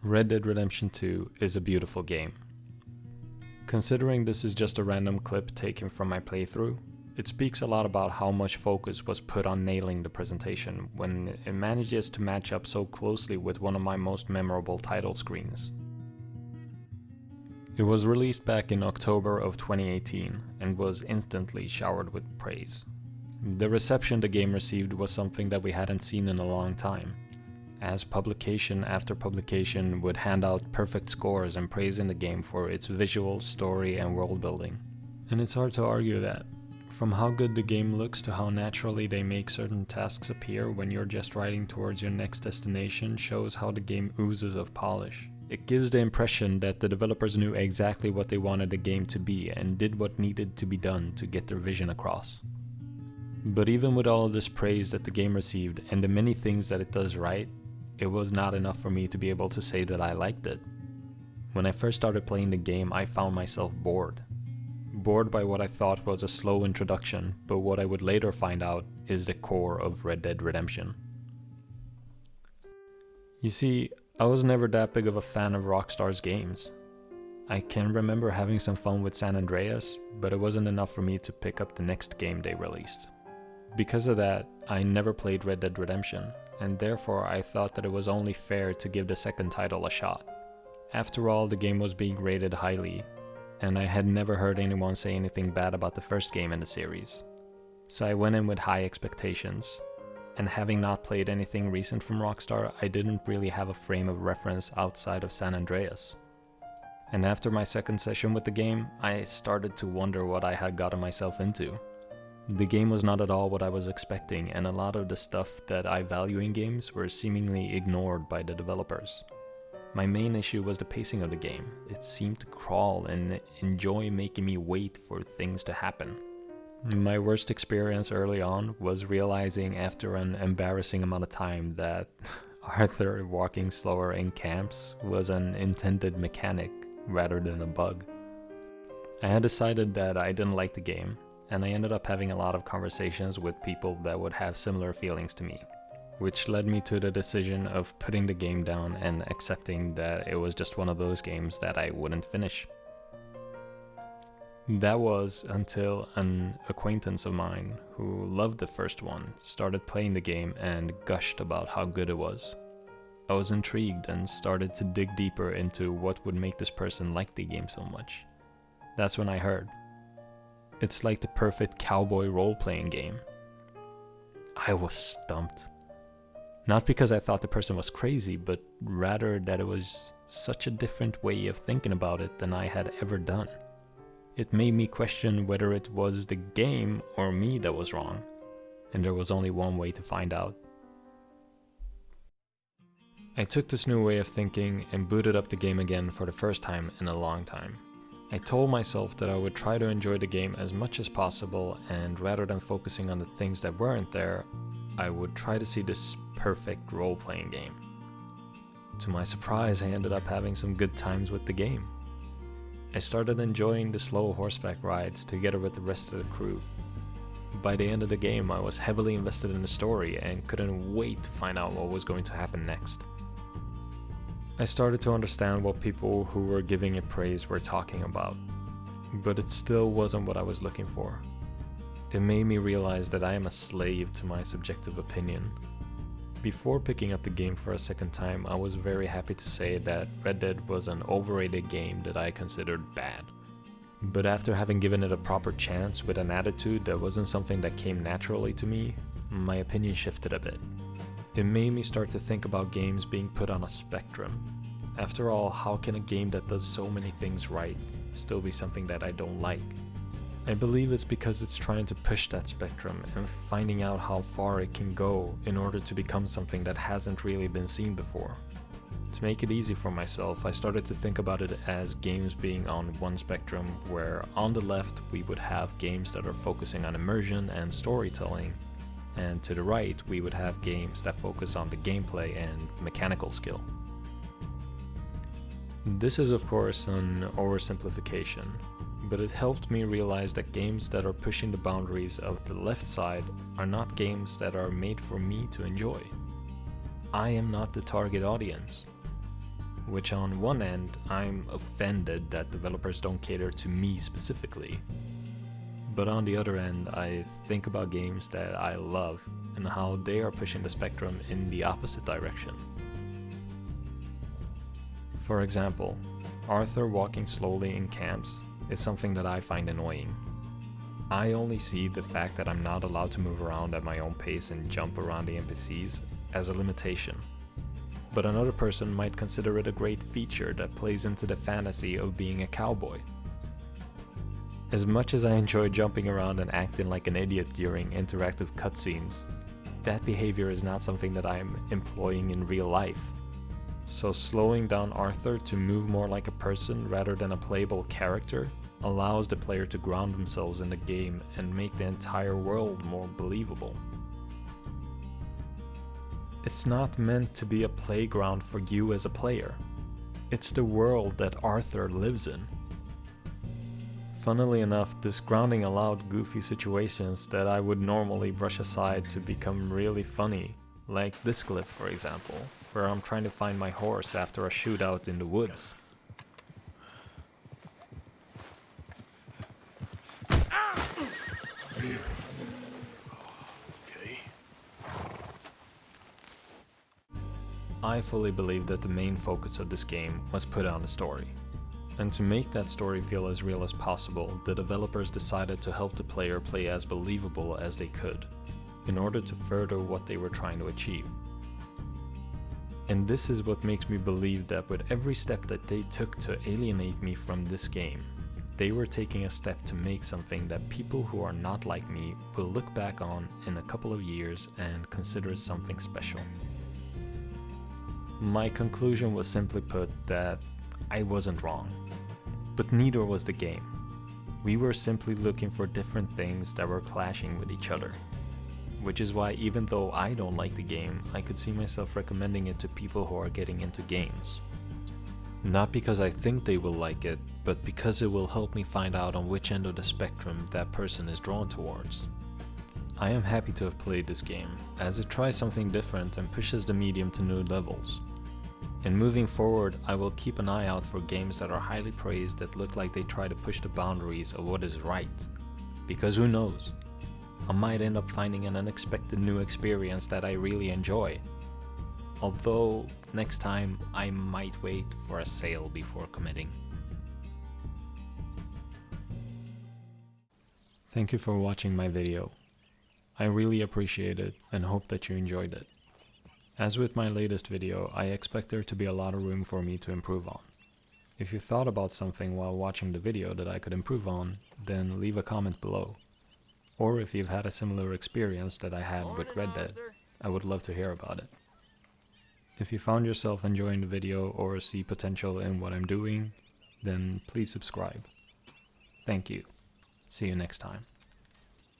Red Dead Redemption 2 is a beautiful game. Considering this is just a random clip taken from my playthrough, it speaks a lot about how much focus was put on nailing the presentation when it manages to match up so closely with one of my most memorable title screens. It was released back in October of 2018 and was instantly showered with praise. The reception the game received was something that we hadn't seen in a long time, as publication after publication would hand out perfect scores and praising the game for its visual, story, and world building. And it's hard to argue that. From how good the game looks to how naturally they make certain tasks appear when you're just riding towards your next destination shows how the game oozes of polish. It gives the impression that the developers knew exactly what they wanted the game to be and did what needed to be done to get their vision across. But even with all of this praise that the game received and the many things that it does right, it was not enough for me to be able to say that I liked it. When I first started playing the game, I found myself bored. Bored by what I thought was a slow introduction, but what I would later find out is the core of Red Dead Redemption. You see, I was never that big of a fan of Rockstar's games. I can remember having some fun with San Andreas, but it wasn't enough for me to pick up the next game they released. Because of that, I never played Red Dead Redemption, and therefore I thought that it was only fair to give the second title a shot. After all, the game was being rated highly, and I had never heard anyone say anything bad about the first game in the series. So I went in with high expectations, and having not played anything recent from Rockstar, I didn't really have a frame of reference outside of San Andreas. And after my second session with the game, I started to wonder what I had gotten myself into. The game was not at all what I was expecting, and a lot of the stuff that I value in games were seemingly ignored by the developers. My main issue was the pacing of the game. It seemed to crawl and enjoy making me wait for things to happen. My worst experience early on was realizing after an embarrassing amount of time that Arthur walking slower in camps was an intended mechanic rather than a bug. I had decided that I didn't like the game, and I ended up having a lot of conversations with people that would have similar feelings to me, which led me to the decision of putting the game down and accepting that it was just one of those games that I wouldn't finish. That was until an acquaintance of mine who loved the first one started playing the game and gushed about how good it was. I was intrigued and started to dig deeper into what would make this person like the game so much. That's when I heard, it's like the perfect cowboy role-playing game. I was stumped. Not because I thought the person was crazy, but rather that it was such a different way of thinking about it than I had ever done. It made me question whether it was the game or me that was wrong, and there was only one way to find out. I took this new way of thinking and booted up the game again for the first time in a long time. I told myself that I would try to enjoy the game as much as possible, and rather than focusing on the things that weren't there, I would try to see this perfect role-playing game. To my surprise, I ended up having some good times with the game. I started enjoying the slow horseback rides together with the rest of the crew. By the end of the game, I was heavily invested in the story and couldn't wait to find out what was going to happen next. I started to understand what people who were giving it praise were talking about, but it still wasn't what I was looking for. It made me realize that I am a slave to my subjective opinion. Before picking up the game for a second time, I was very happy to say that Red Dead was an overrated game that I considered bad. But after having given it a proper chance with an attitude that wasn't something that came naturally to me, my opinion shifted a bit. It made me start to think about games being put on a spectrum. After all, how can a game that does so many things right still be something that I don't like? I believe it's because it's trying to push that spectrum and finding out how far it can go in order to become something that hasn't really been seen before. To make it easy for myself, I started to think about it as games being on one spectrum, where on the left we would have games that are focusing on immersion and storytelling, and to the right we would have games that focus on the gameplay and mechanical skill. This is of course an oversimplification, but it helped me realize that games that are pushing the boundaries of the left side are not games that are made for me to enjoy. I am not the target audience. which on one end, I'm offended that developers don't cater to me specifically. But on the other end, I think about games that I love and how they are pushing the spectrum in the opposite direction. For example, Arthur walking slowly in camps is something that I find annoying. I only see the fact that I'm not allowed to move around at my own pace and jump around the NPCs as a limitation. But another person might consider it a great feature that plays into the fantasy of being a cowboy. As much as I enjoy jumping around and acting like an idiot during interactive cutscenes, that behavior is not something that I'm employing in real life. So slowing down Arthur to move more like a person rather than a playable character allows the player to ground themselves in the game and make the entire world more believable. It's not meant to be a playground for you as a player. It's the world that Arthur lives in. Funnily enough, this grounding allowed goofy situations that I would normally brush aside to become really funny, like this clip for example, where I'm trying to find my horse after a shootout in the woods. I fully believe that the main focus of this game was put on the story. And to make that story feel as real as possible, the developers decided to help the player play as believable as they could, in order to further what they were trying to achieve. And this is what makes me believe that with every step that they took to alienate me from this game, they were taking a step to make something that people who are not like me will look back on in a couple of years and consider something special. My conclusion was simply put that I wasn't wrong, but neither was the game. We were simply looking for different things that were clashing with each other. Which is why even though I don't like the game, I could see myself recommending it to people who are getting into games. Not because I think they will like it, but because it will help me find out on which end of the spectrum that person is drawn towards. I am happy to have played this game, as it tries something different and pushes the medium to new levels. And moving forward, I will keep an eye out for games that are highly praised that look like they try to push the boundaries of what is right. Because who knows? I might end up finding an unexpected new experience that I really enjoy. Although, next time I might wait for a sale before committing. Thank you for watching my video. I really appreciate it and hope that you enjoyed it. As with my latest video, I expect there to be a lot of room for me to improve on. If you thought about something while watching the video that I could improve on, then leave a comment below. Or if you've had a similar experience that I had with Red Dead, I would love to hear about it. If you found yourself enjoying the video or see potential in what I'm doing, then please subscribe. Thank you. See you next time.